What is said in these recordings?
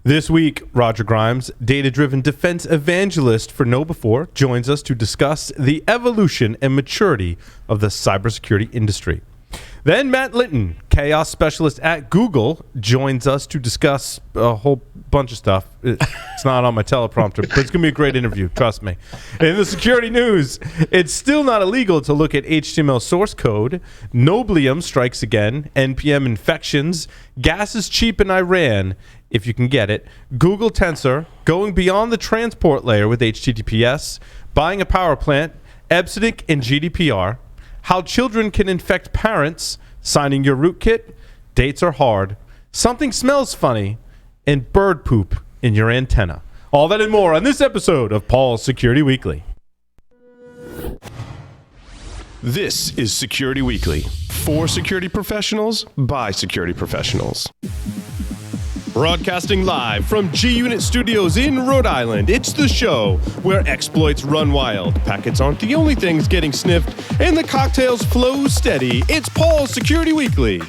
This week, Roger Grimes, data-driven defense evangelist for KnowBe4, joins us to discuss the evolution and maturity of the cybersecurity industry. Then Matt Linton, chaos specialist at Google, joins us to discuss a whole bunch of stuff. It's not on my teleprompter, but it's going to be a great interview, trust me. In the security news, it's still not illegal to look at HTML source code. Noblium strikes again. NPM infections. Gas is cheap in Iran, if you can get it. Google Tensor, going beyond the transport layer with HTTPS. Buying a power plant. EBSDIC and GDPR. How children can infect parents, signing your rootkit, dates are hard, something smells funny, and bird poop in your antenna. All that and more on this episode of Paul's Security Weekly. This is Security Weekly, for security professionals, by security professionals. Broadcasting live from G-Unit Studios in Rhode Island, it's the show where exploits run wild, packets aren't the only things getting sniffed, and the cocktails flow steady. It's Paul's Security Weekly.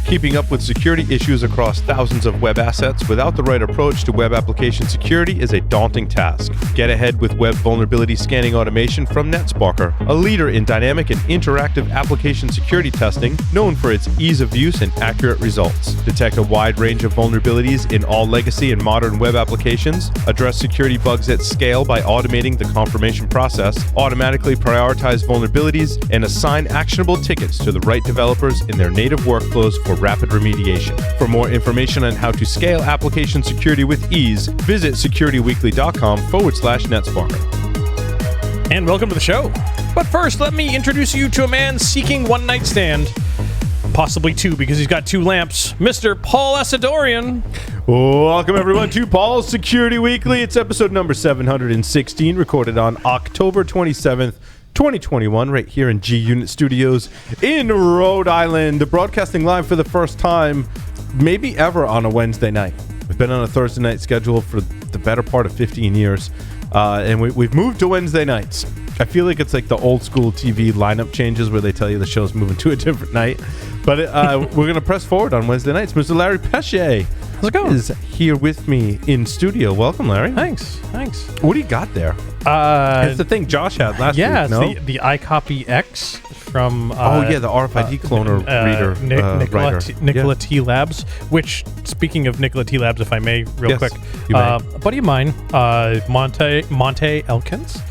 Keeping up with security issues across thousands of web assets without the right approach to web application security is a daunting task. Get ahead with web vulnerability scanning automation from NetSparker, a leader in dynamic and interactive application security testing, known for its ease of use and accurate results. Detect a wide range of vulnerabilities in all legacy and modern web applications, address security bugs at scale by automating the confirmation process, automatically prioritize vulnerabilities, and assign actionable tickets to the right developers in their native workflows for rapid remediation. For more information on how to scale application security with ease, visit securityweekly.com/NetSparker. And welcome to the show. But first, let me introduce you to a man seeking one night stand. Possibly two, because he's got two lamps. Mr. Paul Asadorian. Welcome, everyone, to Paul's Security Weekly. It's episode number 716, recorded on October 27th, 2021, right here in G-Unit Studios in Rhode Island, broadcasting live for the first time, maybe ever, on a Wednesday night. We've been on a Thursday night schedule for the better part of 15 years, and we've moved to Wednesday nights. I feel like it's like the old school TV lineup changes where they tell you the show's moving to a different night, but we're going to press forward on Wednesday nights. Mr. Larry Pesce is here with me in studio. Welcome, Larry. Thanks. What do you got there? It's the thing Josh had last week, no? Yeah, the iCopy X from... the RFID cloner reader writer. Nikola T. Labs, which, speaking of Nikola T. Labs, if I may, real quick, a buddy of mine, Monte Elkins,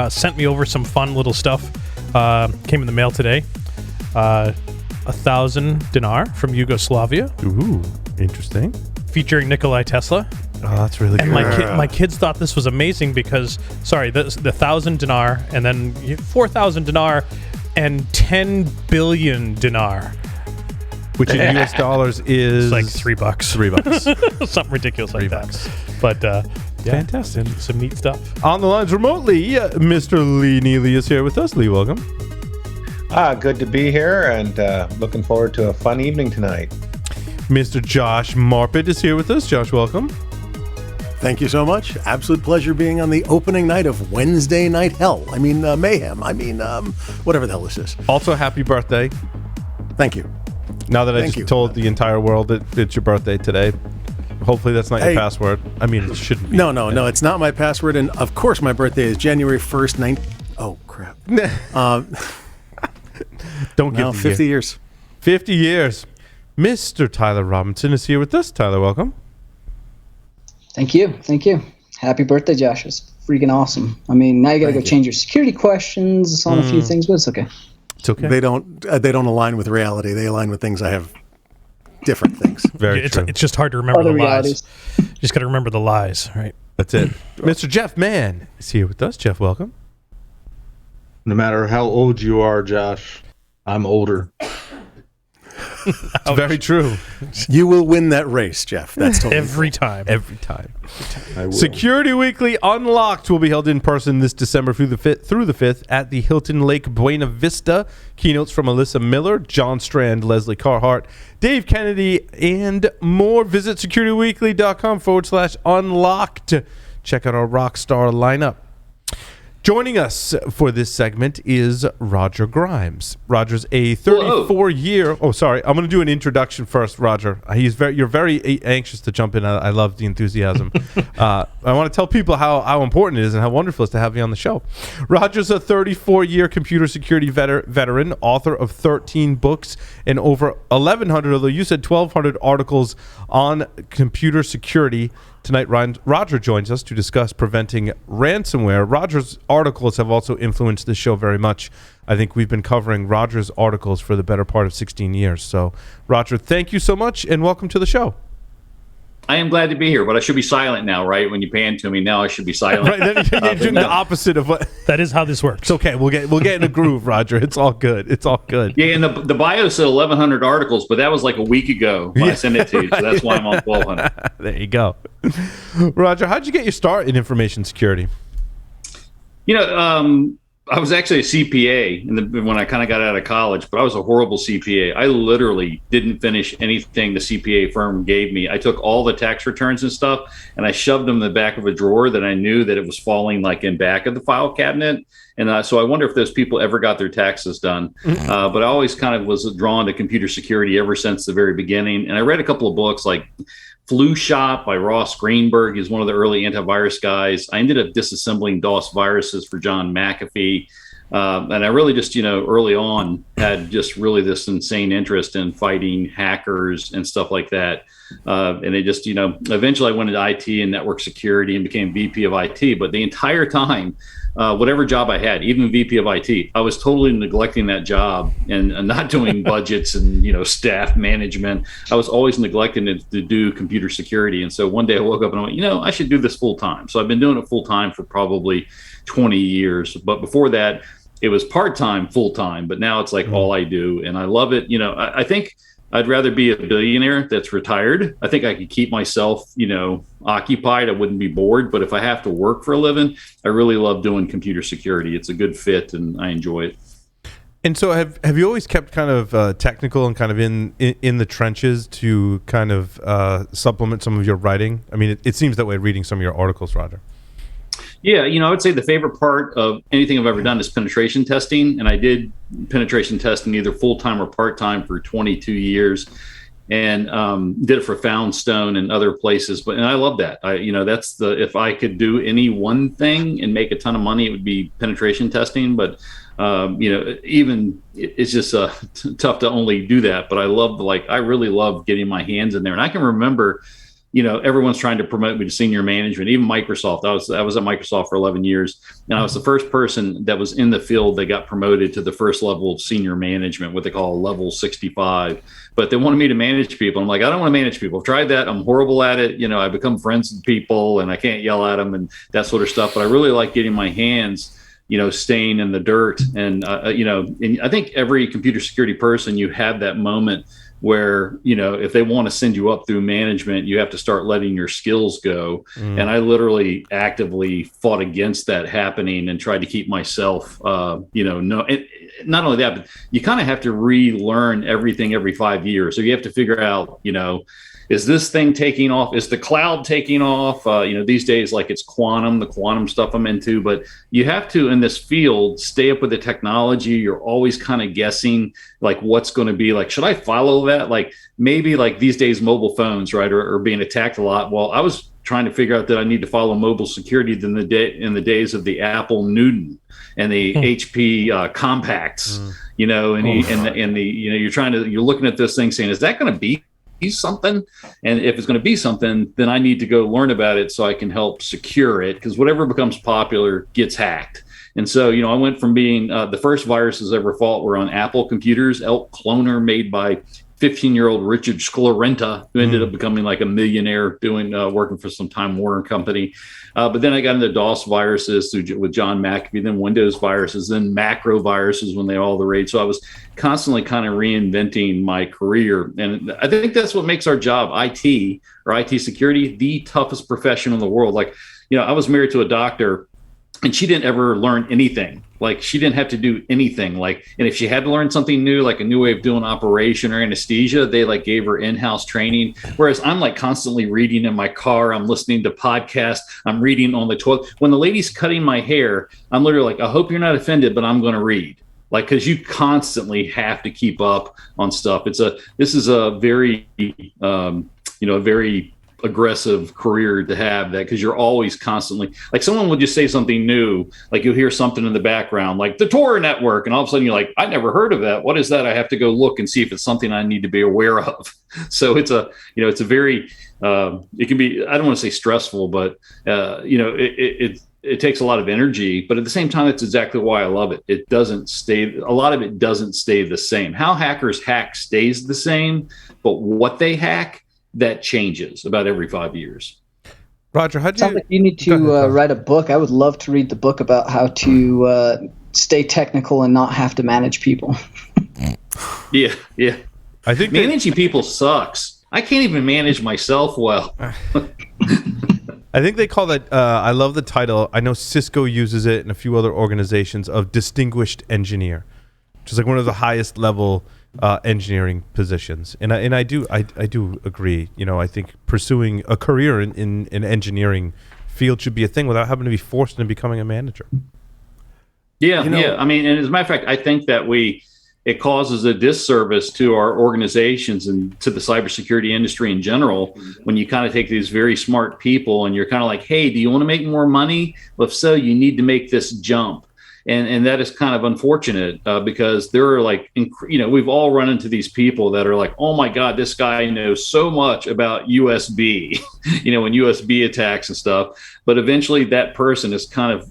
sent me over some fun little stuff. Came in the mail today. 1,000 dinar from Yugoslavia. Ooh, interesting. Featuring Nikolai Tesla. Oh, that's really good. And my kids thought this was amazing because, the 1,000 dinar and then 4,000 dinar and 10 billion dinar. Which in US dollars is... It's like $3. $3. Something ridiculous like $3. that. But, fantastic. Some neat stuff. On the lines remotely, Mr. Lee Neely is here with us. Lee, welcome. Good to be here, and looking forward to a fun evening tonight. Mr. Josh Marpet is here with us. Josh, welcome. Thank you so much. Absolute pleasure being on the opening night of Wednesday Night Hell. Mayhem. Whatever the hell this is. Also, happy birthday. Thank you. Now that I just told the entire world that it's your birthday today, hopefully that's not your password. I mean, it shouldn't be. No, it's not my password. And, of course, my birthday is January 1st, Oh, crap. Don't give 50 years. 50 years. Mr. Tyler Robinson is here with us. Tyler, welcome. Thank you. Happy birthday, Josh. It's freaking awesome. Now you got to go change your security questions on a few things, but it's okay. It's okay. They don't align with reality. They align with things I have different things. Very true. It's just hard to remember the lies. You just got to remember the lies, right? That's it. Mr. Jeff Mann is here with us. Jeff, welcome. No matter how old you are, Josh, I'm older. It's very true. You will win that race, Jeff. That's totally Every time. I will. Security Weekly Unlocked will be held in person this December through the 5th at the Hilton Lake Buena Vista. Keynotes from Alyssa Miller, John Strand, Leslie Carhart, Dave Kennedy, and more. Visit securityweekly.com/unlocked. Check out our rock star lineup. Joining us for this segment is Roger Grimes. Roger's a 34-year. Oh, sorry. I'm going to do an introduction first, Roger. You're very anxious to jump in. I love the enthusiasm. I want to tell people how important it is and how wonderful it is to have you on the show. Roger's a 34-year computer security veteran, author of 13 books and over 1,100, although you said 1,200 articles on computer security. Tonight, Roger joins us to discuss preventing ransomware. Roger's articles have also influenced this show very much. I think we've been covering Roger's articles for the better part of 16 years. So, Roger, thank you so much, and welcome to the show. I am glad to be here, but I should be silent now, right? When you pan to me, now I should be silent. Right, then you're doing the opposite of what. That is how this works. It's okay. We'll get in a groove, Roger. It's all good. It's all good. Yeah, and the bio said 1,100 articles, but that was like a week ago when I sent it to you, so that's why I'm on 1,200. There you go. Roger, how'd you get your start in information security? I was actually a CPA when I kind of got out of college, but I was a horrible CPA. I literally didn't finish anything the CPA firm gave me. I took all the tax returns and stuff, and I shoved them in the back of a drawer that I knew that it was falling like in back of the file cabinet. And so I wonder if those people ever got their taxes done. But I always kind of was drawn to computer security ever since the very beginning. And I read a couple of books like Flu Shot by Ross Greenberg. He's one of the early antivirus guys. I ended up disassembling DOS viruses for John McAfee. And I really just, early on had just really this insane interest in fighting hackers and stuff like that. And it just, eventually I went into IT and network security and became VP of IT. But the entire time, whatever job I had, even VP of IT, I was totally neglecting that job and not doing budgets and, staff management. I was always neglecting it to do computer security. And so one day I woke up and I went, I should do this full time. So I've been doing it full time for probably 20 years. But before that, it was part-time, full-time, but now it's like all I do. And I love it. I think I'd rather be a billionaire that's retired. I think I could keep myself, occupied. I wouldn't be bored. But if I have to work for a living, I really love doing computer security. It's a good fit and I enjoy it. And so have you always kept kind of technical and kind of in the trenches to kind of supplement some of your writing? I mean, it seems that way reading some of your articles, Roger. Yeah, I would say the favorite part of anything I've ever done is penetration testing. And I did penetration testing either full-time or part-time for 22 years and did it for Foundstone and other places. And I love that. If I could do any one thing and make a ton of money, it would be penetration testing. But, even it's just tough to only do that. But I really love getting my hands in there. And I can remember everyone's trying to promote me to senior management, even Microsoft. I was at Microsoft for 11 years, and I was the first person that was in the field that got promoted to the first level of senior management, what they call level 65. But they wanted me to manage people. I'm like, I don't want to manage people. I've tried that. I'm horrible at it. I become friends with people, and I can't yell at them and that sort of stuff. But I really like getting my hands, staying in the dirt. And, and I think every computer security person, you have that moment where, if they want to send you up through management, you have to start letting your skills go. And I literally actively fought against that happening and tried to keep myself, not only that, but you kind of have to relearn everything every 5 years. So you have to figure out, is this thing taking off? Is the cloud taking off? These days, like it's the quantum stuff I'm into, but you have to, in this field, stay up with the technology. You're always kind of guessing like what's going to be like, should I follow that? Like maybe like these days, mobile phones, right, are being attacked a lot. Well, I was trying to figure out that I need to follow mobile security in the days of the Apple Newton and the HP compacts, you're looking at this thing saying, is that going to be something? And if it's going to be something, then I need to go learn about it so I can help secure it, because whatever becomes popular gets hacked. And so, I went from being the first viruses I ever fought were on Apple computers, Elk Cloner made by 15-year-old Richard Sclorenta, who ended up becoming like a millionaire working for some Time Warner company. But then I got into DOS viruses with John McAfee, then Windows viruses, then macro viruses when they all the rage. So I was constantly kind of reinventing my career. And I think that's what makes our job, IT or IT security, the toughest profession in the world. Like, I was married to a doctor, and she didn't ever learn anything Like she didn't have to do anything. Like, and if she had to learn something new, like a new way of doing operation or anesthesia, they like gave her in-house training. Whereas I'm like constantly reading in my car. I'm listening to podcasts. I'm reading on the toilet. When the lady's cutting my hair, I'm literally like, I hope you're not offended, but I'm going to read. Like, because you constantly have to keep up on stuff. This is a very, very aggressive career to have that, because you're always constantly, like, someone will just say something new, like you'll hear something in the background, like the Tor network, and all of a sudden you're like, I never heard of that. What is that? I have to go look and see if it's something I need to be aware of. So it's a very, it can be, I don't want to say stressful, but it takes a lot of energy, but at the same time, that's exactly why I love it. A lot of it doesn't stay the same. How hackers hack stays the same, but what they hack, that changes about every 5 years. Roger, how do you... Sounds like you need to write a book. I would love to read the book about how to stay technical and not have to manage people. Yeah. I think managing people sucks. I can't even manage myself well. I think they call that, I love the title, I know Cisco uses it and a few other organizations, of distinguished engineer, which is like one of the highest level engineering positions. And I do agree. I think pursuing a career in engineering field should be a thing without having to be forced into becoming a manager. Yeah. I mean, and as a matter of fact, I think that it causes a disservice to our organizations and to the cybersecurity industry in general when you kind of take these very smart people and you're kind of like, hey, do you want to make more money? Well, if so, you need to make this jump. And that is kind of unfortunate because there are like, we've all run into these people that are like, oh my God, this guy knows so much about USB, and USB attacks and stuff. But eventually that person is kind of,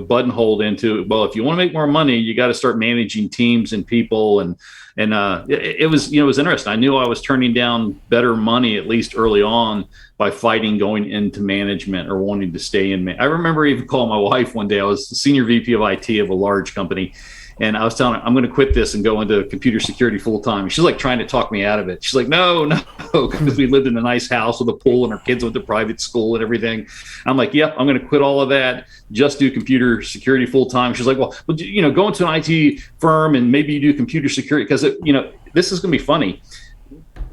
buttonholed into, well, if you want to make more money, you got to start managing teams and people. And it was interesting. I knew I was turning down better money, at least early on, by fighting going into management or wanting to stay in. I remember even calling my wife one day. I was the senior VP of IT of a large company, and I was telling her, I'm going to quit this and go into computer security full time. She's like trying to talk me out of it. She's like, no, because we lived in a nice house with a pool and our kids went to private school and everything. I'm like, yep, I'm going to quit all of that, just do computer security full time. She's like, well, go into an IT firm and maybe you do computer security, because this is going to be funny.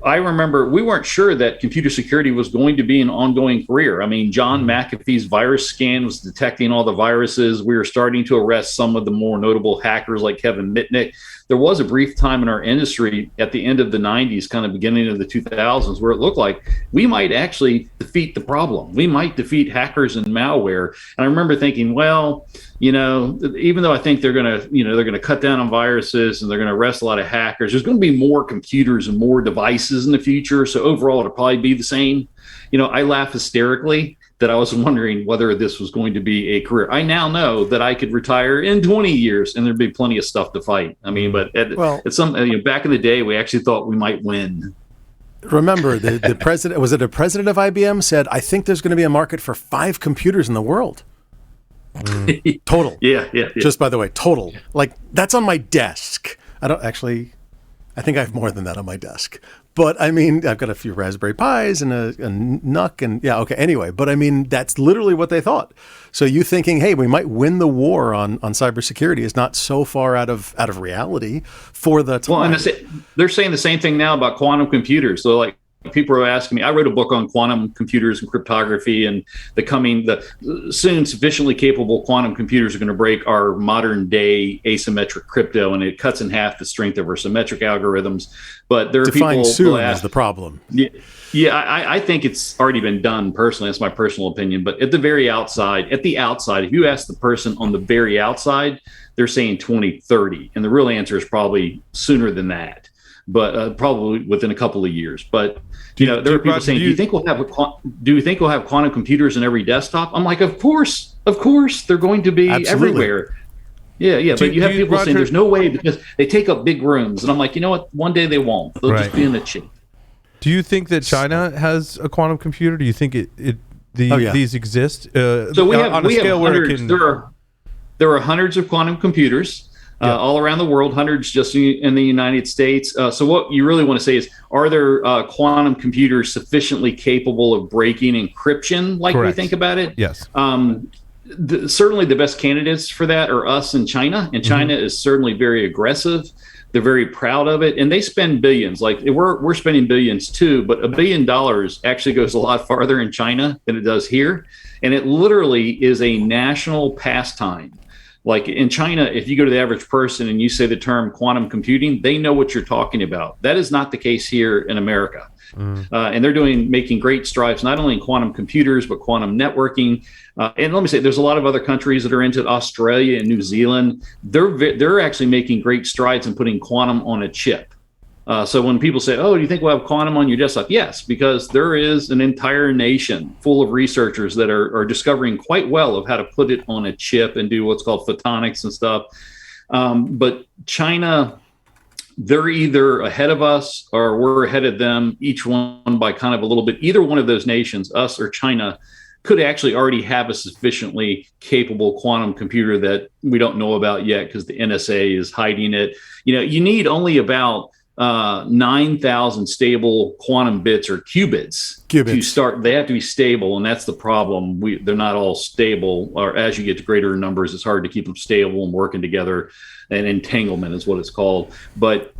I remember we weren't sure that computer security was going to be an ongoing career. I mean, John McAfee's virus scan was detecting all the viruses. We were starting to arrest some of the more notable hackers like Kevin Mitnick. There was a brief time in our industry at the end of the 90s, kind of beginning of the 2000s, where it looked like we might actually defeat the problem. We might defeat hackers and malware. And I remember thinking, well, even though I think they're going to cut down on viruses and they're going to arrest a lot of hackers, there's going to be more computers and more devices in the future. So overall, it'll probably be the same. I laugh hysterically that I was wondering whether this was going to be a career. I now know that I could retire in 20 years and there'd be plenty of stuff to fight. I mean, but at some back in the day, we actually thought we might win. Remember, the president, was it a president of IBM, said, I think there's going to be a market for 5 computers in the world. Total. Yeah. Just by the way, total. Like, that's on my desk. I think I have more than that on my desk. But I mean, I've got a few Raspberry Pis and a NUC and yeah, okay. Anyway, but I mean, that's literally what they thought. So you thinking, hey, we might win the war on cybersecurity is not so far out of reality for the time. Well, and they're saying the same thing now about quantum computers. So like, people are asking me, I wrote a book on quantum computers and cryptography, and the soon sufficiently capable quantum computers are going to break our modern day asymmetric crypto, and it cuts in half the strength of our symmetric algorithms. But there are Define people soon who ask, as the problem. Yeah, I think it's already been done personally. That's my personal opinion. But at the outside, if you ask the person on the very outside, they're saying 2030. And the real answer is probably sooner than that, but probably within a couple of years. But there are people saying, do you think we'll have quantum computers in every desktop? I'm like, of course, they're going to be everywhere. Yeah. But you have people saying there's no way because they take up big rooms, and I'm like, you know what? One day they won't. They'll just be in the chip. Do you think that China has a quantum computer? Do you think these exist? So we have hundreds. There are hundreds of quantum computers. All around the world, hundreds just in the United States. So what you really want to say is, are there quantum computers sufficiently capable of breaking encryption like Correct. we think about it? Yes. certainly the best candidates for that are us and China. And China is certainly very aggressive. They're very proud of it, and they spend billions. Like we're spending billions too, but $1 billion actually goes a lot farther in China than it does here. And it literally is a national pastime. Like in China, if you go to the average person and you say the term quantum computing, they know what you're talking about. That is not the case here in America. And they're making great strides, not only in quantum computers, but quantum networking. And let me say, there's a lot of other countries that are into it, Australia and New Zealand. They're actually making great strides in putting quantum on a chip. So when people say, oh, do you think we'll have quantum on your desktop? Yes, because there is an entire nation full of researchers that are discovering quite well of how to put it on a chip and do what's called photonics and stuff. But China, they're either ahead of us or we're ahead of them, each one by kind of a little bit. Either one of those nations, us or China, could actually already have a sufficiently capable quantum computer that we don't know about yet because the NSA is hiding it. You need only about 9,000 stable quantum bits or qubits to start. They have to be stable, and that's the problem. They're not all stable, or as you get to greater numbers, it's hard to keep them stable and working together. And entanglement is what it's called. But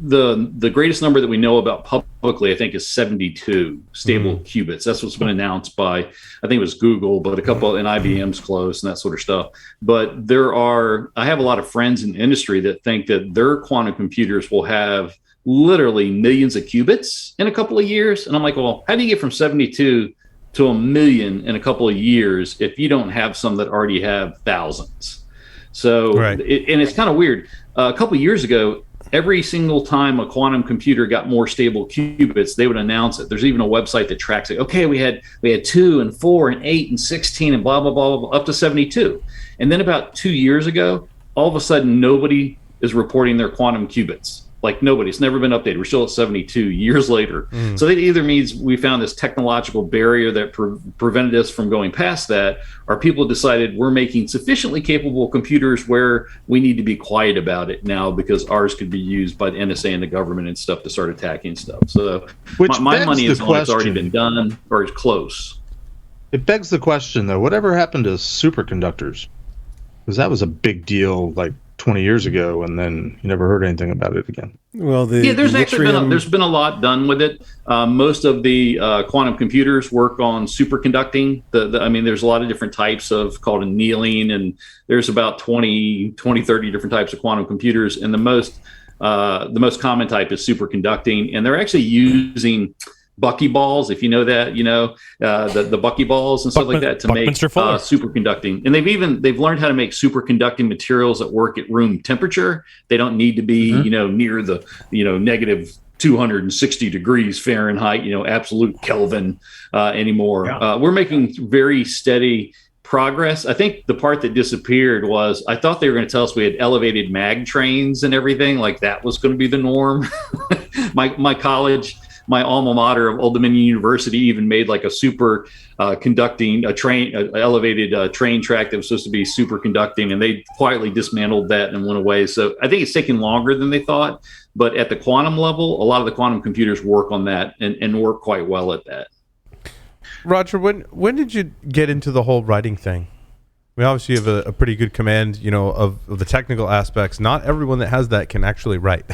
the greatest number that we know about publicly, I think, is 72 stable qubits. That's what's been announced by, I think it was Google, but a couple, and IBM's close and that sort of stuff. But I have a lot of friends in the industry that think that their quantum computers will have literally millions of qubits in a couple of years. And I'm like, well, how do you get from 72 to 1 million in a couple of years if you don't have some that already have thousands? So, and it's kind of weird. A couple of years ago, every single time a quantum computer got more stable qubits, they would announce it. There's even a website that tracks it. Okay, we had 2 and 4 and 8 and 16 and blah, blah, blah, blah, up to 72. And then about 2 years ago, all of a sudden, nobody is reporting their quantum qubits. Like nobody. It's never been updated. We're still at 72 years later. So that either means we found this technological barrier that prevented us from going past that, or people decided we're making sufficiently capable computers where we need to be quiet about it now because ours could be used by the NSA and the government and stuff to start attacking stuff. So my money is on it's already been done or it's close. It begs the question, though, whatever happened to superconductors? Because that was a big deal like 20 years ago, and then you never heard anything about it again. Well, there's been a lot done with it. Most of the quantum computers work on superconducting. There's a lot of different types of called annealing, and there's about 30 different types of quantum computers, and the most common type is superconducting, and they're actually using buckyballs, if you know that, the buckyballs and stuff like that to make superconducting. And they've learned how to make superconducting materials that work at room temperature. They don't need to be, near the, negative 260 degrees Fahrenheit, absolute Kelvin anymore. Yeah. We're making very steady progress. I think the part that disappeared was I thought they were going to tell us we had elevated mag trains and everything, like that was going to be the norm. My college, my alma mater of Old Dominion University, even made like a elevated train track that was supposed to be superconducting, and they quietly dismantled that and went away. So I think it's taken longer than they thought, but at the quantum level, a lot of the quantum computers work on that and work quite well at that. Roger, when did you get into the whole writing thing? I mean, obviously you have a pretty good command, of the technical aspects. Not everyone that has that can actually write.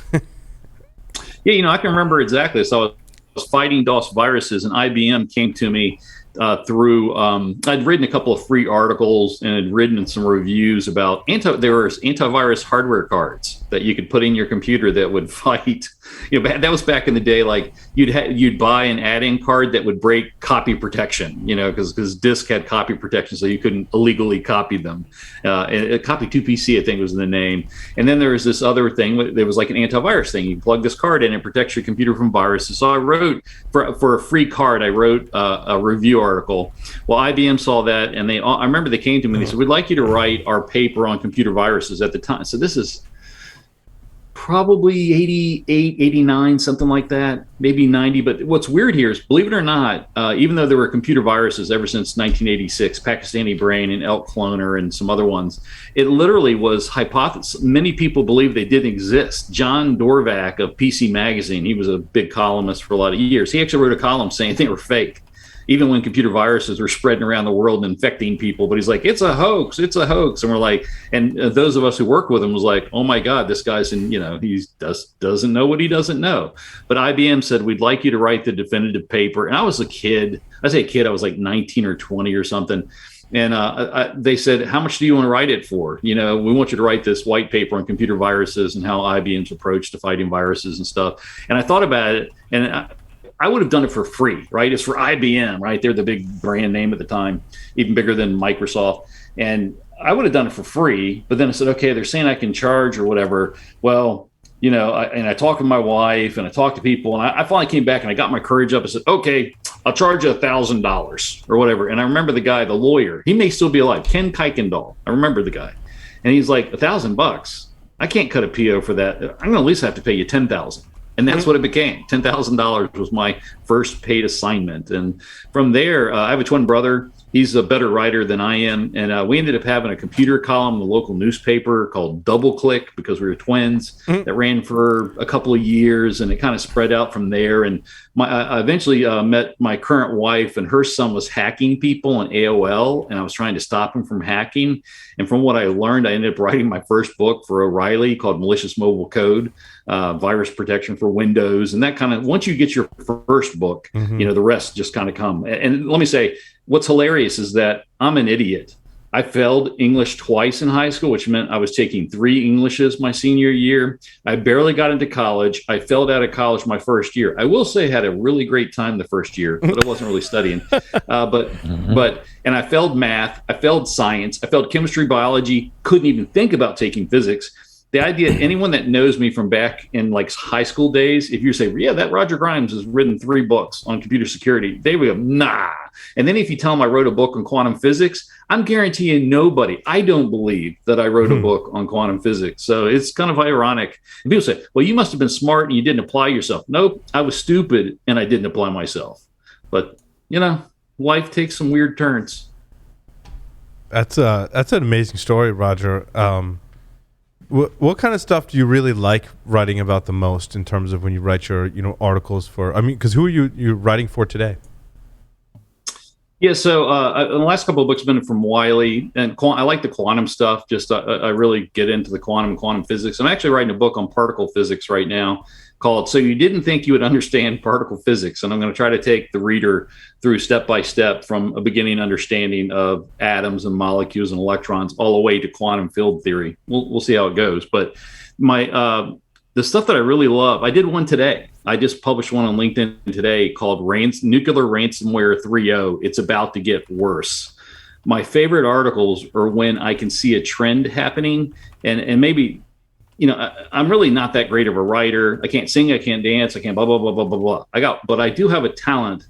Yeah, I can remember exactly. So I was fighting DOS viruses, and IBM came to me through. I'd written a couple of free articles and had written some reviews about there were antivirus hardware cards that you could put in your computer that would fight. That was back in the day. Like you'd buy an add-in card that would break copy protection. Because disk had copy protection, so you couldn't illegally copy them. And Copy 2 PC, I think, was the name. And then there was this other thing. There was like an antivirus thing. You plug this card in, and it protects your computer from viruses. So I wrote for a free card. I wrote a review article. Well, IBM saw that, and I remember they came to me and they said, "We'd like you to write our paper on computer viruses." At the time, so this is probably 88, 89, something like that, maybe 90. But what's weird here is, believe it or not, even though there were computer viruses ever since 1986, Pakistani Brain and Elk Cloner and some other ones, it literally was hypothesis. Many people believe they didn't exist. John Dorvac of PC Magazine, he was a big columnist for a lot of years. He actually wrote a column saying they were fake. even when computer viruses were spreading around the world and infecting people. But he's like, it's a hoax. It's a hoax. And we're like, and those of us who work with him was like, oh my God, this guy's he doesn't know what he doesn't know. But IBM said, we'd like you to write the definitive paper. And I was a kid. I say kid, I was like 19 or 20 or something. And they said, how much do you want to write it for? We want you to write this white paper on computer viruses and how IBM's approach to fighting viruses and stuff. And I thought about it, and I would have done it for free, right? It's for IBM, right? They're the big brand name at the time, even bigger than Microsoft. And I would have done it for free. But then I said, okay, they're saying I can charge or whatever. Well, I talked to my wife and I talked to people, and I finally came back and I got my courage up and said, okay, I'll charge you $1,000 or whatever. And I remember the guy, the lawyer, he may still be alive, Ken Kuykendall. I remember the guy. And he's like, $1,000? I can't cut a PO for that. I'm going to at least have to pay you $10,000. And that's what it became. $10,000 was my first paid assignment. And from there, I have a twin brother. He's a better writer than I am. And we ended up having a computer column in the local newspaper called Double Click, because we were twins, that ran for a couple of years, and it kind of spread out from there. And I eventually met my current wife, and her son was hacking people on AOL, and I was trying to stop him from hacking. And from what I learned, I ended up writing my first book for O'Reilly called Malicious Mobile Code, Virus Protection for Windows. And that kind of, once you get your first book, the rest just kind of come. And let me say, what's hilarious is that I'm an idiot. I failed English twice in high school, which meant I was taking 3 Englishes my senior year. I barely got into college. I failed out of college my first year. I will say I had a really great time the first year, but I wasn't really studying. And I failed math. I failed science. I failed chemistry, biology. Couldn't even think about taking physics. The idea, anyone that knows me from back in like high school days, if you say, yeah, that Roger Grimes has written 3 books on computer security, they would go, nah. And then if you tell them I wrote a book on quantum physics, I'm guaranteeing nobody, I don't believe that I wrote a book on quantum physics. So it's kind of ironic. And people say, well, you must have been smart and you didn't apply yourself. Nope, I was stupid and I didn't apply myself. But, life takes some weird turns. That's an amazing story, Roger. What kind of stuff do you really like writing about the most in terms of when you write your articles for? Because who are you writing for today? Yeah, so the last couple of books have been from Wiley, and I like the quantum stuff. Just I really get into the quantum physics. I'm actually writing a book on particle physics right now called "So You Didn't Think You Would Understand Particle Physics," and I'm going to try to take the reader through step by step from a beginning understanding of atoms and molecules and electrons all the way to quantum field theory. We'll see how it goes. But the stuff that I really love, I did one today. I just published one on LinkedIn today called Nuclear Ransomware 3.0. It's about to get worse. My favorite articles are when I can see a trend happening, and maybe, I'm really not that great of a writer. I can't sing, I can't dance, I can't blah, blah, blah, blah, blah, blah. But I do have a talent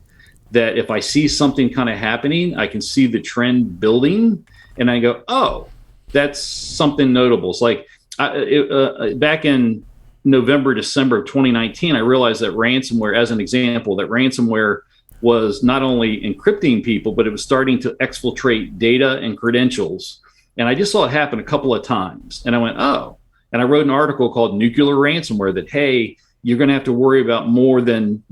that if I see something kind of happening, I can see the trend building, and I go, oh, that's something notable. It's like back in November, December of 2019, I realized that ransomware, as an example, that ransomware was not only encrypting people, but it was starting to exfiltrate data and credentials. And I just saw it happen a couple of times. And I went, oh. And I wrote an article called Nuclear Ransomware that, hey, you're going to have to worry about more than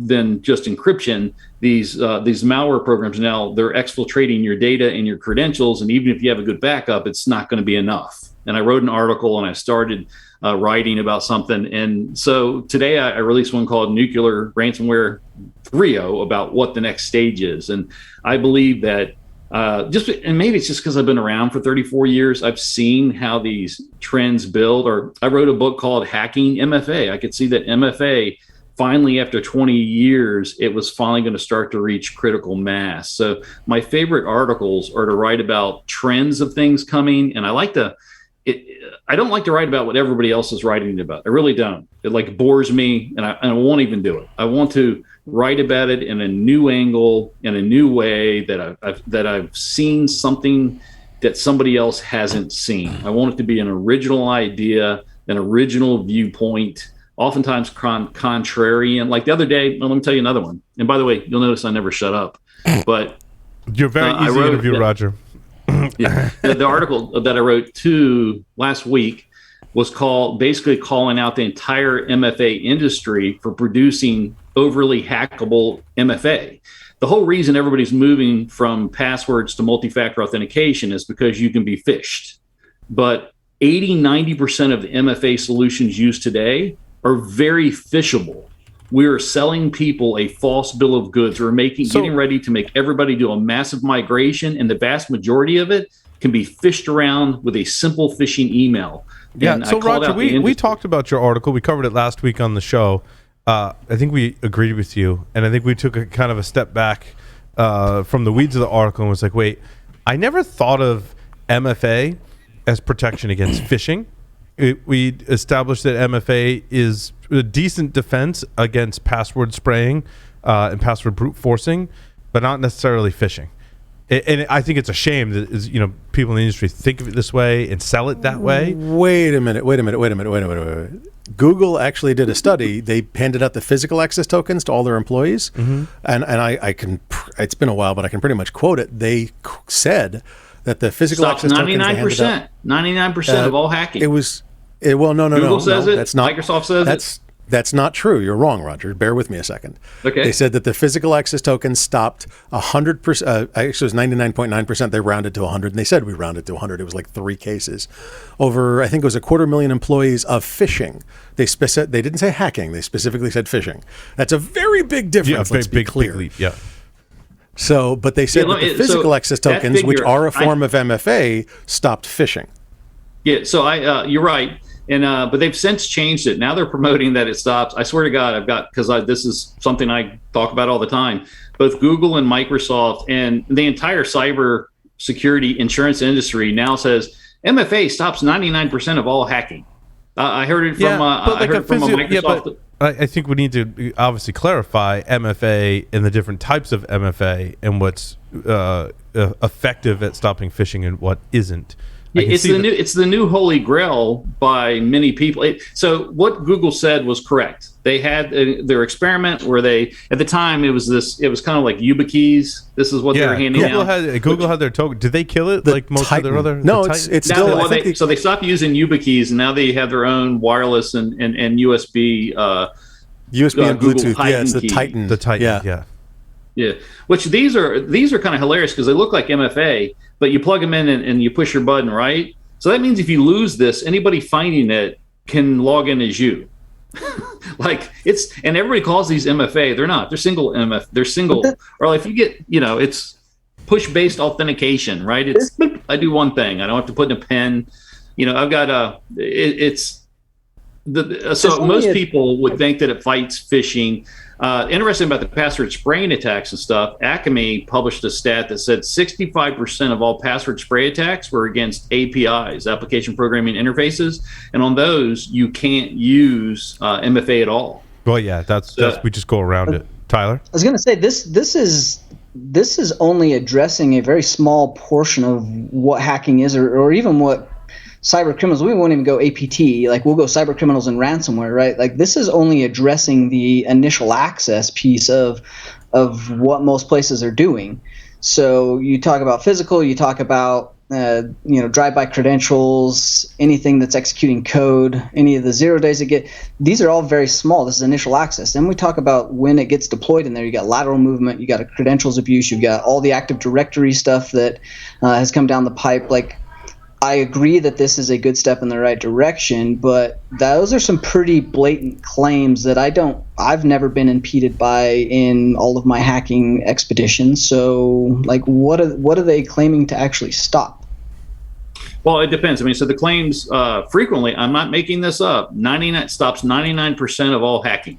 just encryption. These malware programs now, they're exfiltrating your data and your credentials. And even if you have a good backup, it's not going to be enough. And I wrote an article and I started writing about something. And so today I released one called Nuclear Ransomware 3.0 about what the next stage is. And I believe that and maybe it's just because I've been around for 34 years, I've seen how these trends build. Or I wrote a book called Hacking MFA. I could see that MFA finally, after 20 years, it was finally going to start to reach critical mass. So my favorite articles are to write about trends of things coming. And I don't like to write about what everybody else is writing about. I really don't. It bores me, and I won't even do it. I want to write about it in a new angle, in a new way that I've seen something that somebody else hasn't seen. I want it to be an original idea, an original viewpoint, oftentimes contrarian. Like the other day, let me tell you another one. And by the way, you'll notice I never shut up. But you're very easy to interview, Roger. Yeah, the article that I wrote last week, was basically calling out the entire MFA industry for producing overly hackable MFA. The whole reason everybody's moving from passwords to multi-factor authentication is because you can be phished. But 80-90% of the MFA solutions used today are very phishable. We are selling people a false bill of goods. We're getting ready to make everybody do a massive migration, and the vast majority of it can be phished around with a simple phishing email. Yeah, And so Roger, we talked about your article. We covered it last week on the show. I think we agreed with you, and I think we took a kind of a step back from the weeds of the article and was like, wait, I never thought of MFA as protection against phishing. We established that MFA is a decent defense against password spraying and password brute forcing, but not necessarily phishing. And I think it's a shame that people in the industry think of it this way and sell it that way. Wait a minute. Google actually did a study. They handed out the physical access tokens to all their employees, and I can. It's been a while, but I can pretty much quote it. They said that the physical access tokens 99% of all hacking. No. Google says it. That's not. Microsoft says it. That's not true. You're wrong, Roger. Bear with me a second. Okay. They said that the physical access tokens stopped 100%. Actually, it was 99.9%. They rounded to 100, and they said we rounded to 100. It was like 3 cases over. I think it was 250,000 employees of phishing. They didn't say hacking. They specifically said phishing. That's a very big difference. Yeah, let's be clear. Big leap, yeah. So, but they said that the physical access tokens, which are a form of MFA, stopped phishing. Yeah. So you're right. And but they've since changed it. Now they're promoting that it stops. I swear to God, this is something I talk about all the time. Both Google and Microsoft and the entire cyber security insurance industry now says MFA stops 99% of all hacking. I heard it from Microsoft. Yeah, but I think we need to obviously clarify MFA and the different types of MFA and what's effective at stopping phishing and what isn't. It's the new holy grail by many people. So what Google said was correct. They had their experiment where at the time it was kind of like YubiKeys. This is what they were handing out. Google had their token. Did they kill it like most Titan. of their other? No, it's still. So they stopped using YubiKeys, and now they have their own wireless and USB. USB and Bluetooth. Titan It's the key. Titan. The Titan. Yeah. Which these are kind of hilarious because they look like MFA, but you plug them in and you push your button, right? So that means if you lose this, anybody finding it can log in as you. And everybody calls these MFA. They're not. They're single MF. They're single. Or if you get, it's push-based authentication, right? It's I do one thing. I don't have to put in a PIN. I've got so most people would think that it fights phishing. Interesting about the password spraying attacks and stuff. Acme published a stat that said 65% of all password spray attacks were against APIs, application programming interfaces, and on those you can't use MFA at all. Well, yeah, that's we just go around it. Tyler, I was going to say this is only addressing a very small portion of what hacking is, or even what cyber criminals. We won't even go APT. Like we'll go cyber criminals and ransomware, right? Like this is only addressing the initial access piece of what most places are doing. So you talk about physical, you talk about drive-by credentials, anything that's executing code, any of the 0 days it get. These are all very small. This is initial access. Then we talk about when it gets deployed in there. You got lateral movement, you got a credentials abuse, you've got all the Active Directory stuff that has come down the pipe. Like, I agree that this is a good step in the right direction, but those are some pretty blatant claims that I've never been impeded by in all of my hacking expeditions. So, like, what are they claiming to actually stop? Well, it depends. I mean, so the claims frequently, I'm not making this up, stops 99% of all hacking.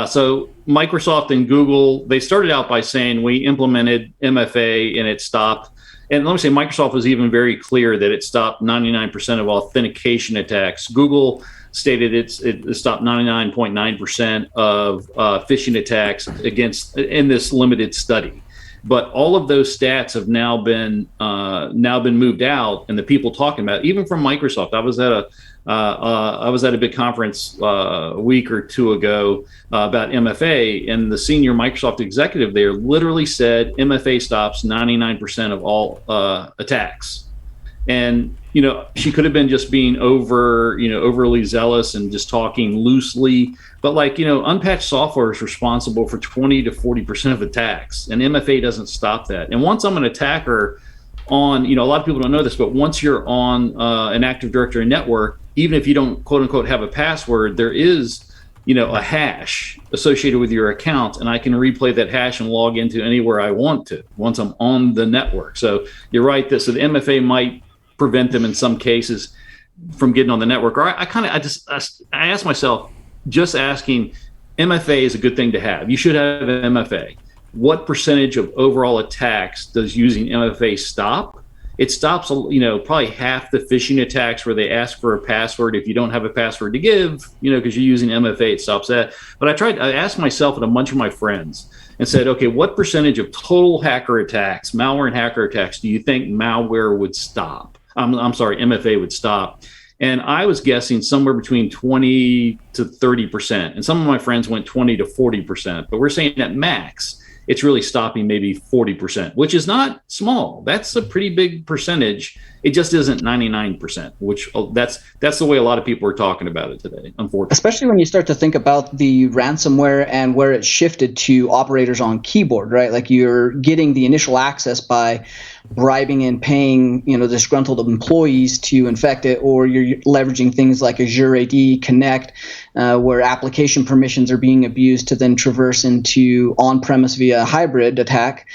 So Microsoft and Google, they started out by saying we implemented MFA and it stopped. And let me say, Microsoft was even very clear that it stopped 99% of authentication attacks. Google stated it stopped 99.9% of phishing attacks in this limited study. But all of those stats have now been moved out, and the people talking about it, even from Microsoft. I was at a big conference a week or two ago about MFA, and the senior Microsoft executive there literally said MFA stops 99% of all attacks. And, she could have been just being overly zealous and just talking loosely. But unpatched software is responsible for 20 to 40% of attacks, and MFA doesn't stop that. And once I'm an attacker on, a lot of people don't know this, but once you're on an Active Directory network, even if you don't quote unquote have a password, there is a hash associated with your account, and I can replay that hash and log into anywhere I want to once I'm on the network. So you're right, so the MFA might prevent them in some cases from getting on the network. Or I ask myself, just asking, MFA is a good thing to have. You should have an MFA. What percentage of overall attacks does using MFA stop? It stops, probably half the phishing attacks where they ask for a password. If you don't have a password to give, because you're using MFA, it stops that. But I asked myself and a bunch of my friends and said, okay, what percentage of total hacker attacks, malware and hacker attacks, do you think malware would stop? MFA would stop. And I was guessing somewhere between 20 to 30%. And some of my friends went 20 to 40%. But we're saying at max, it's really stopping maybe 40%, which is not small. That's a pretty big percentage. It just isn't 99%, which that's the way a lot of people are talking about it today, unfortunately. Especially when you start to think about the ransomware and where it shifted to operators on keyboard, right? Like you're getting the initial access by bribing and paying, disgruntled employees to infect it, or you're leveraging things like Azure AD Connect, where application permissions are being abused to then traverse into on-premise via hybrid attack.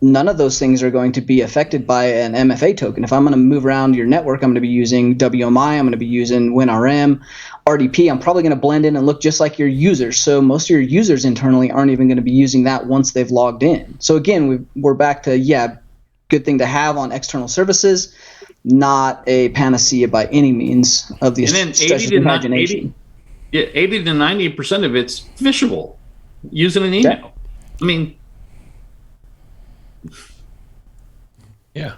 None of those things are going to be affected by an MFA token. If I'm going to move around your network, I'm going to be using WMI, I'm going to be using WinRM, RDP. I'm probably going to blend in and look just like your users. So most of your users internally aren't even going to be using that once they've logged in. So again, we're back to, good thing to have on external services, not a panacea by any means of the stretch of imagination. 80 to 90% of it's phishable using an email. Yeah. Yeah.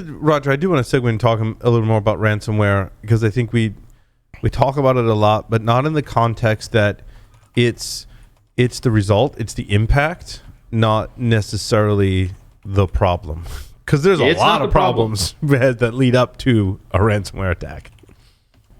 Roger, I do want to segue and talk a little more about ransomware, because I think we talk about it a lot, but not in the context that it's the result, it's the impact, not necessarily the problem. Because there's a lot of problems that lead up to a ransomware attack.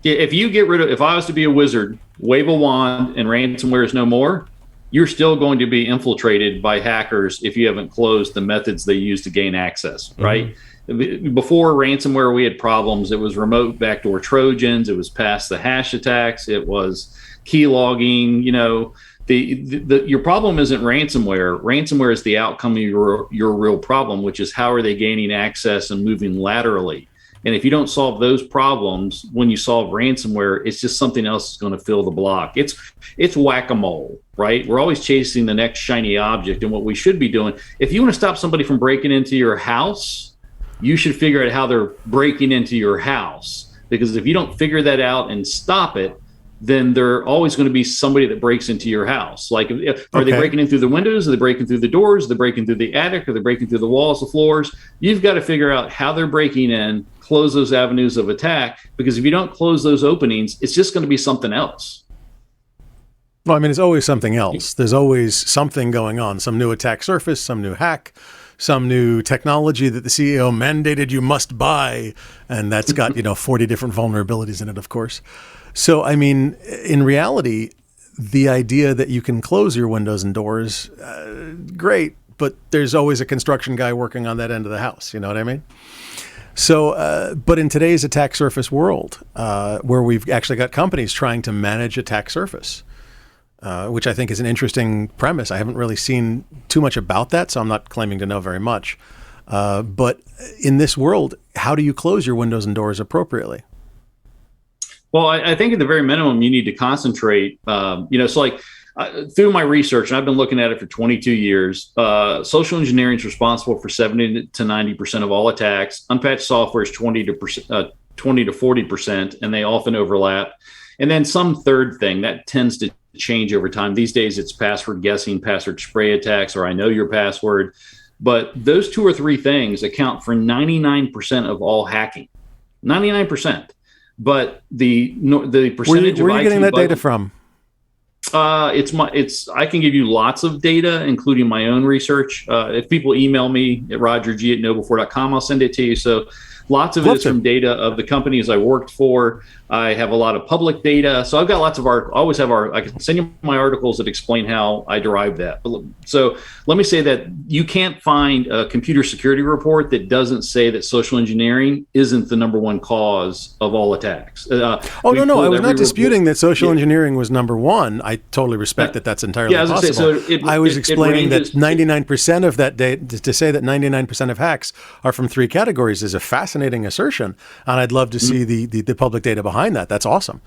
Yeah, if I was to be a wizard, wave a wand and ransomware is no more, you're still going to be infiltrated by hackers if you haven't closed the methods they use to gain access, right? Mm-hmm. Before ransomware, we had problems. It was remote backdoor Trojans. It was past the hash attacks. It was key logging. Your problem isn't ransomware. Ransomware is the outcome of your real problem, which is how are they gaining access and moving laterally. And if you don't solve those problems, when you solve ransomware, it's just something else is going to fill the block. It's whack-a-mole, right? We're always chasing the next shiny object. And what we should be doing, if you want to stop somebody from breaking into your house, you should figure out how they're breaking into your house. Because if you don't figure that out and stop it, then there always going to be somebody that breaks into your house. Like, are they breaking in through the windows? Are they breaking through the doors? Are they breaking through the attic? Are they breaking through the walls, the floors? You've got to figure out how they're breaking in, close those avenues of attack, because if you don't close those openings, it's just going to be something else. Well, it's always something else. There's always something going on, some new attack surface, some new hack, some new technology that the CEO mandated you must buy, and that's got 40 different vulnerabilities in it, of course. So, in reality, the idea that you can close your windows and doors, great, but there's always a construction guy working on that end of the house. You know what I mean? So, but in today's attack surface world, where we've actually got companies trying to manage attack surface, which I think is an interesting premise. I haven't really seen too much about that, so I'm not claiming to know very much. But in this world, how do you close your windows and doors appropriately? Well, I think at the very minimum, you need to concentrate. Through my research, and I've been looking at it for 22 years, social engineering is responsible for 70 to 90% of all attacks. Unpatched software is 20 to 40%, and they often overlap. And then some third thing that tends to change over time. These days, it's password guessing, password spray attacks, or I know your password. But those two or three things account for 99% of all hacking. 99%. But the percentage where are you getting that data from? I can give you lots of data, including my own research. If people email me at rogerg@noblefor.com, I'll send it to you. So lots of it is from data of the companies I worked for. I have a lot of public data. So I've got lots of I can send you my articles that explain how I derived that. So let me say that you can't find a computer security report that doesn't say that social engineering isn't the number one cause of all attacks. No. I was not disputing that social engineering was number one. I totally respect that that's entirely possible. I was explaining that 99% of that data, to say that 99% of hacks are from three categories is a fascinating assertion. And I'd love to see the public data behind that. That's awesome.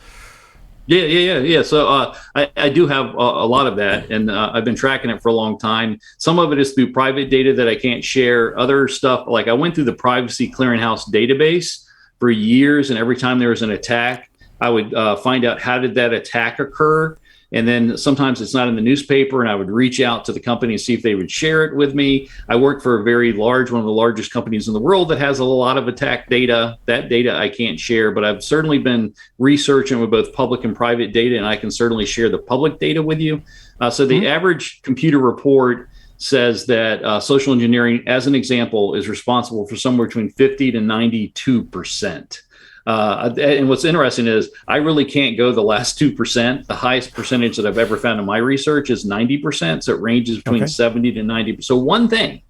Yeah. So I do have a lot of that, and I've been tracking it for a long time. Some of it is through private data that I can't share. Other stuff, like I went through the Privacy Clearinghouse database for years, and every time there was an attack, I would find out how did that attack occur. And then sometimes it's not in the newspaper, and I would reach out to the company and see if they would share it with me. I work for a very large, one of the largest companies in the world that has a lot of attack data. That data I can't share, but I've certainly been researching with both public and private data, and I can certainly share the public data with you. So the average computer report says that social engineering, as an example, is responsible for somewhere between 50 to 92%. And what's interesting is I really can't go the last 2%. The highest percentage that I've ever found in my research is 90%. So it ranges between 70 to 90. So one thing,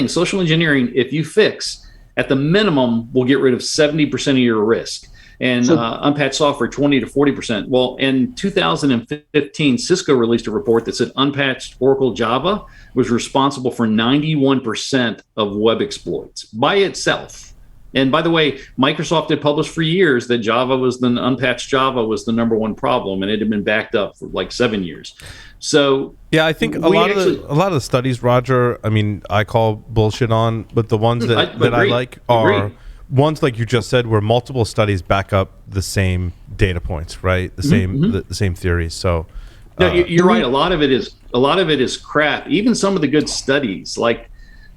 social engineering, if you fix, at the minimum, will get rid of 70% of your risk. And unpatched software, 20 to 40%. Well, in 2015, Cisco released a report that said unpatched Oracle Java was responsible for 91% of web exploits by itself. And by the way, Microsoft had published for years that unpatched Java was the number one problem, and it had been backed up for like 7 years. So yeah, I think a lot of the studies, Roger, I mean, I call bullshit on, but the ones that I like are ones like you just said, where multiple studies back up the same data points, right? The same the same theories. So no, you're right. A lot of it is crap. Even some of the good studies, like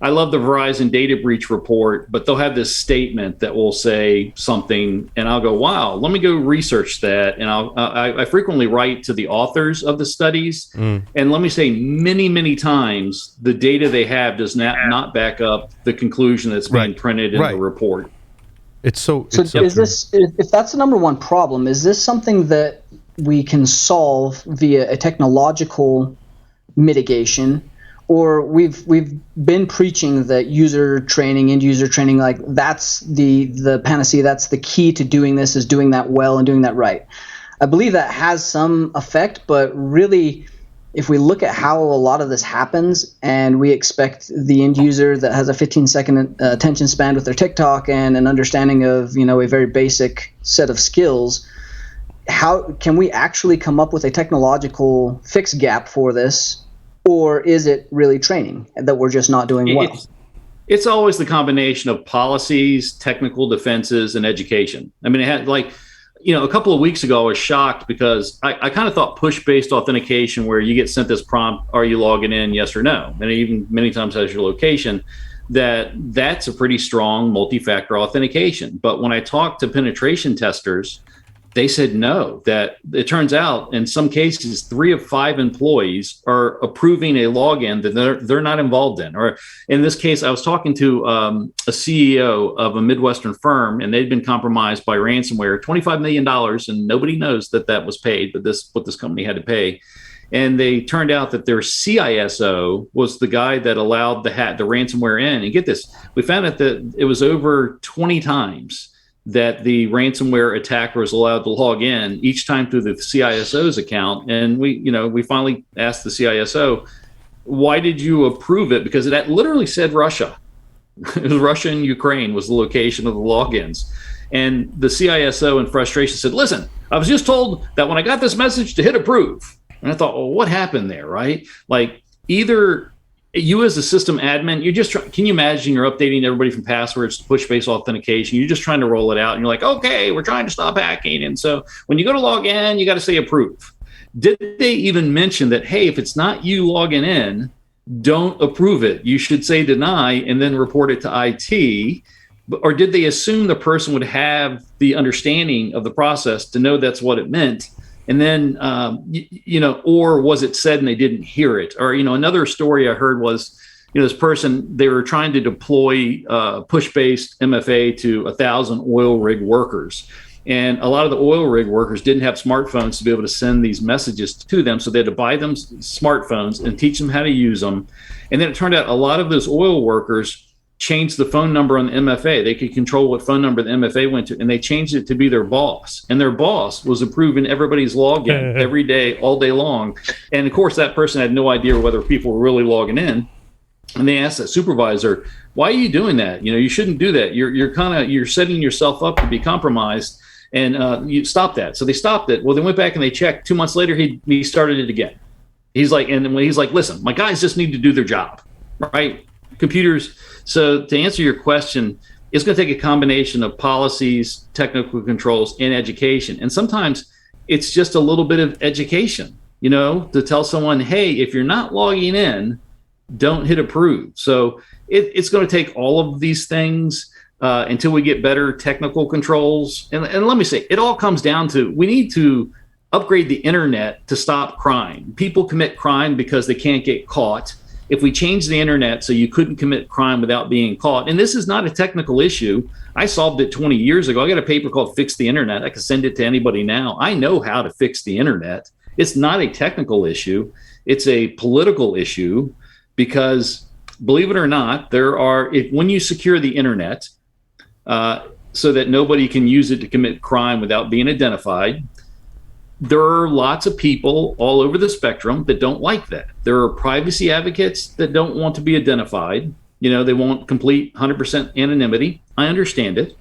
I love the Verizon data breach report, but they'll have this statement that will say something, and I'll go, "Wow, let me go research that." And I frequently write to the authors of the studies, and let me say, many times the data they have does not back up the conclusion that's being printed in the report. It's so is this, if that's the number one problem, is this something that we can solve via a technological mitigation? Or we've been preaching that end user training, like that's the panacea, that's the key to doing this, is doing that well and doing that right. I believe that has some effect, but really, if we look at how a lot of this happens, and we expect the end user that has a 15-second attention span with their TikTok and an understanding of a very basic set of skills, how can we actually come up with a technological fix gap for this? Or is it really training that we're just not doing well? It's always the combination of policies, technical defenses, and education. I mean, it had a couple of weeks ago, I was shocked because I kind of thought push-based authentication, where you get sent this prompt, are you logging in, yes or no? And it even many times has your location, that's a pretty strong multi-factor authentication. But when I talked to penetration testers, they said no, that it turns out in some cases 3 of 5 employees are approving a login that they're not involved in. Or in this case, I was talking to a CEO of a Midwestern firm, and they'd been compromised by ransomware, $25 million, and nobody knows that was paid, but what this company had to pay. And they turned out that their CISO was the guy that allowed the ransomware in. And get this, we found out that it was over 20 times that the ransomware attacker was allowed to log in, each time through the CISO's account. And we finally asked the CISO, why did you approve it? Because it literally said Russia. It was Russia and Ukraine was the location of the logins. And the CISO in frustration said, listen, I was just told that when I got this message to hit approve. And I thought, well, what happened there, right? Like, either you as a system admin, can you imagine you're updating everybody from passwords to push-based authentication? You're just trying to roll it out, and you're like, okay, we're trying to stop hacking. And so when you go to log in, you got to say approve. Did they even mention that, hey, if it's not you logging in, don't approve it? You should say deny and then report it to IT. Or did they assume the person would have the understanding of the process to know that's what it meant? And then, or was it said and they didn't hear it? Or, another story I heard was, this person, they were trying to deploy push-based MFA to 1,000 oil rig workers. And a lot of the oil rig workers didn't have smartphones to be able to send these messages to them. So they had to buy them smartphones and teach them how to use them. And then it turned out a lot of those oil workers changed the phone number on the MFA. They could control what phone number the MFA went to, and they changed it to be their boss. And their boss was approving everybody's login every day, all day long. And of course, that person had no idea whether people were really logging in. And they asked that supervisor, "Why are you doing that? You shouldn't do that. You're setting yourself up to be compromised, and you stop that." So they stopped it. Well, they went back and they checked. 2 months later, he started it again. He's like, "Listen, my guys just need to do their job, right? Computers." So to answer your question, it's going to take a combination of policies, technical controls, and education. And sometimes it's just a little bit of education, to tell someone, hey, if you're not logging in, don't hit approve. So it's going to take all of these things until we get better technical controls. And let me say, it all comes down to, we need to upgrade the internet to stop crime. People commit crime because they can't get caught. If we change the internet so you couldn't commit crime without being caught, and this is not a technical issue. I solved it 20 years ago. I got a paper called Fix the Internet. I can send it to anybody now. I know how to fix the internet. It's not a technical issue. It's a political issue because, believe it or not, when you secure the internet so that nobody can use it to commit crime without being identified, there are lots of people all over the spectrum that don't like that. There are privacy advocates that don't want to be identified. They want complete 100% anonymity. I understand it.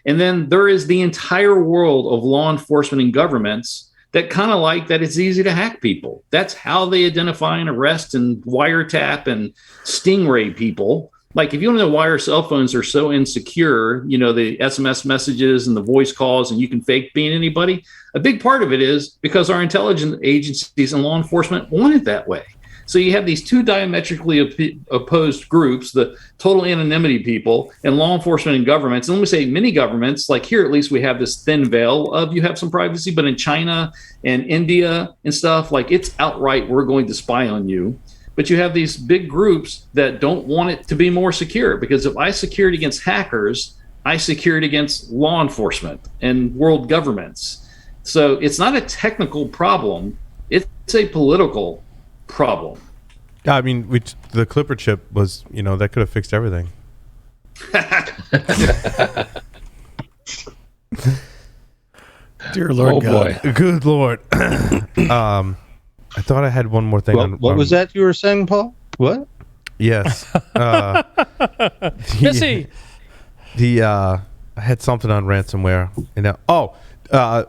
And then there is the entire world of law enforcement and governments that kind of like that it's easy to hack people. That's how they identify and arrest and wiretap and stingray people. Like, if you want to know why our cell phones are so insecure, the SMS messages and the voice calls, and you can fake being anybody, a big part of it is because our intelligence agencies and law enforcement want it that way. So you have these two diametrically opposed groups, the total anonymity people and law enforcement and governments. And let me say, many governments, like here, at least we have this thin veil of you have some privacy, but in China and India and stuff, like, it's outright, we're going to spy on you. But you have these big groups that don't want it to be more secure, because if I secure it against hackers, I secure it against law enforcement and world governments. So it's not a technical problem. It's a political problem. I mean, the Clipper chip was, that could have fixed everything. Dear Lord God. Boy. Good Lord. I thought I had one more thing. What was that you were saying, Paul? What? Yes. Missy. I had something on ransomware.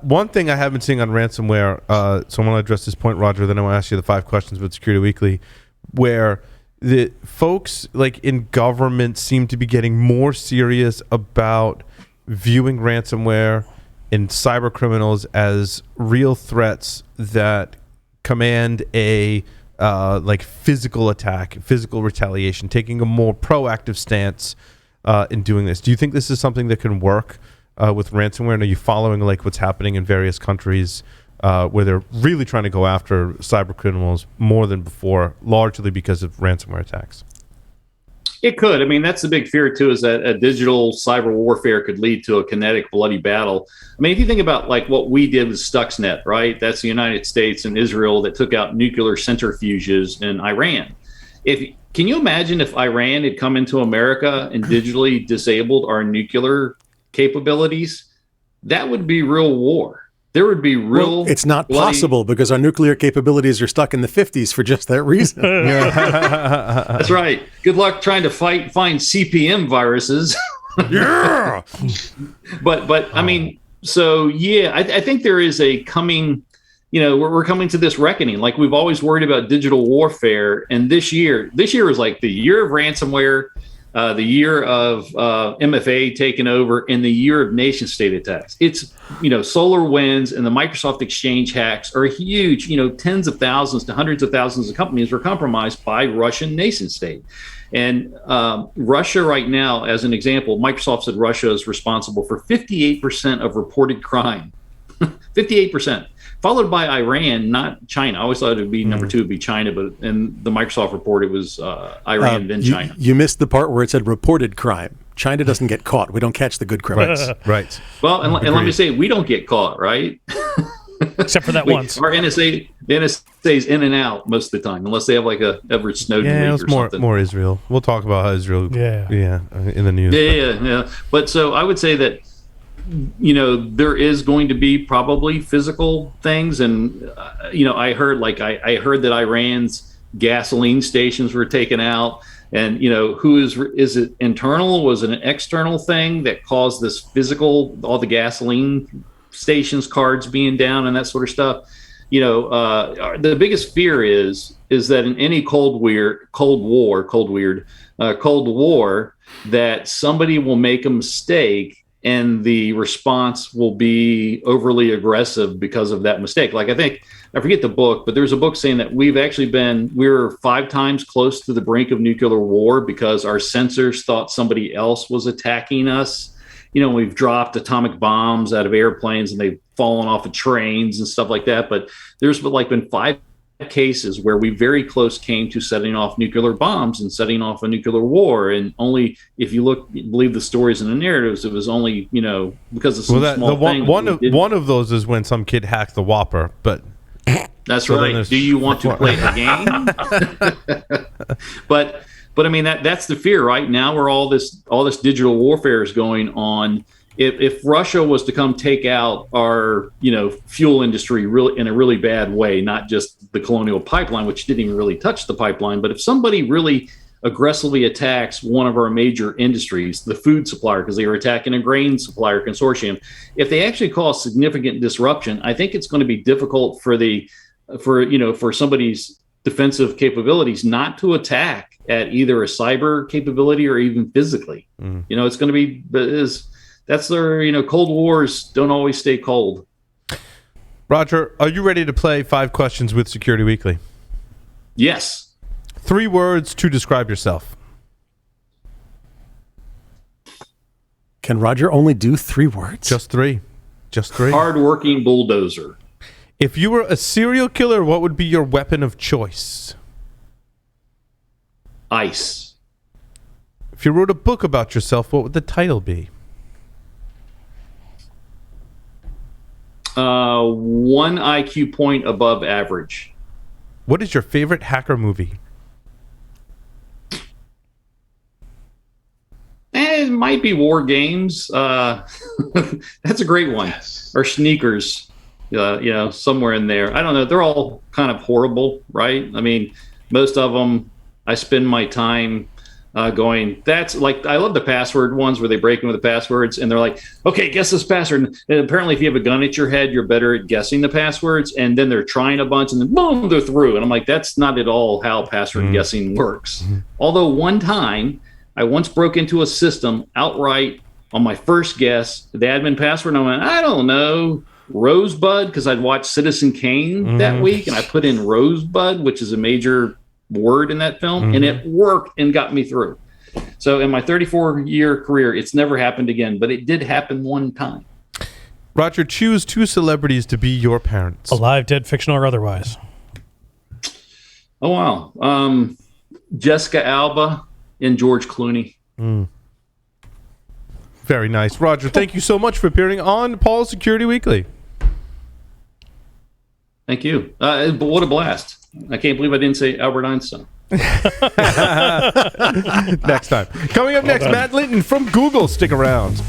One thing I have been seeing on ransomware, so I want to address this point, Roger, then I want to ask you the 5 questions about Security Weekly, where the folks like in government seem to be getting more serious about viewing ransomware and cyber criminals as real threats that command a physical attack, physical retaliation, taking a more proactive stance in doing this. Do you think this is something that can work with ransomware? And are you following what's happening in various countries where they're really trying to go after cyber criminals more than before, largely because of ransomware attacks? It could. I mean, that's the big fear, too, is that a digital cyber warfare could lead to a kinetic, bloody battle. I mean, if you think about what we did with Stuxnet, right? That's the United States and Israel that took out nuclear centrifuges in Iran. Can you imagine if Iran had come into America and digitally disabled our nuclear capabilities? That would be real war. There would be real. Well, it's not possible because our nuclear capabilities are stuck in the 50s for just that reason. That's right. Good luck trying to find CPM viruses. Yeah. But I mean, so yeah, I think there is a coming. We're coming to this reckoning. Like, we've always worried about digital warfare, and this year is like the year of ransomware. The year of MFA taking over, and the year of nation state attacks. It's, SolarWinds and the Microsoft Exchange hacks are huge. Tens of thousands to hundreds of thousands of companies were compromised by Russian nation state. And Russia right now, as an example, Microsoft said Russia is responsible for 58% of reported crime. 58%. followed by Iran, not China. I always thought it would be number 2 would be China, but in the Microsoft report, it was Iran, then China. You missed the part where it said reported crime. China doesn't get caught. We don't catch the good criminals. Right. Well, and let me say, we don't get caught, right? Except for that once. Our NSA's in and out most of the time, unless they have like a Edward Snowden Yeah, it leak was or something. more Israel. We'll talk about how Israel. In the news. Yeah. But so I would say that, there is going to be probably physical things, and I heard that Iran's gasoline stations were taken out, and who is it internal? Was it an external thing that caused this physical, all the gasoline stations cards being down and that sort of stuff? The biggest fear is that in any Cold War that somebody will make a mistake and the response will be overly aggressive because of that mistake. Like, I forget the book, but there's a book saying that we're 5 times close to the brink of nuclear war because our sensors thought somebody else was attacking us. We've dropped atomic bombs out of airplanes and they've fallen off of trains and stuff like that. But there's been 5 cases where we very close came to setting off nuclear bombs and setting off a nuclear war. And only if you believe the stories and the narratives, it was only, because of some small thing. One of those is when some kid hacked the Whopper, but that's right. Do you want to play a game? But I mean, that's the fear right now, where all this digital warfare is going on. If Russia was to come take out our fuel industry really in a really bad way, not just the Colonial Pipeline, which didn't even really touch the pipeline, but if somebody really aggressively attacks one of our major industries, the food supplier, because they were attacking a grain supplier consortium, if they actually cause significant disruption, I think it's going to be difficult for somebody's defensive capabilities not to attack at either a cyber capability or even physically. It's going to be that's their Cold Wars don't always stay cold. Roger, are you ready to play 5 questions with Security Weekly? Yes. 3 words to describe yourself. Can Roger only do 3 words? Just 3. Hardworking bulldozer. If you were a serial killer, what would be your weapon of choice? Ice. If you wrote a book about yourself, what would the title be? 1 IQ point above average. What is your favorite hacker movie? It might be War Games. That's a great one. Yes. Or Sneakers. Somewhere in there. I don't know. They're all kind of horrible, right? I mean, most of them, I spend my time going, that's like, I love the password ones where they break into the passwords and they're like, okay, guess this password. And apparently if you have a gun at your head, you're better at guessing the passwords. And then they're trying a bunch and then boom, they're through. And I'm like, that's not at all how password guessing works. Although one time I once broke into a system outright on my first guess, the admin password, and I went, I don't know, Rosebud, because I'd watched Citizen Kane that week and I put in Rosebud, which is a major word in that film, and it worked and got me through. So in my 34-year career, it's never happened again, but it did happen one time. Roger, choose 2 celebrities to be your parents. Alive, dead, fictional, or otherwise. Oh, wow. Jessica Alba and George Clooney. Very nice. Roger, thank you so much for appearing on Paul's Security Weekly. Thank you. But what a blast. I can't believe I didn't say Albert Einstein. Next time. Coming up next, Matt Linton from Google. Stick around.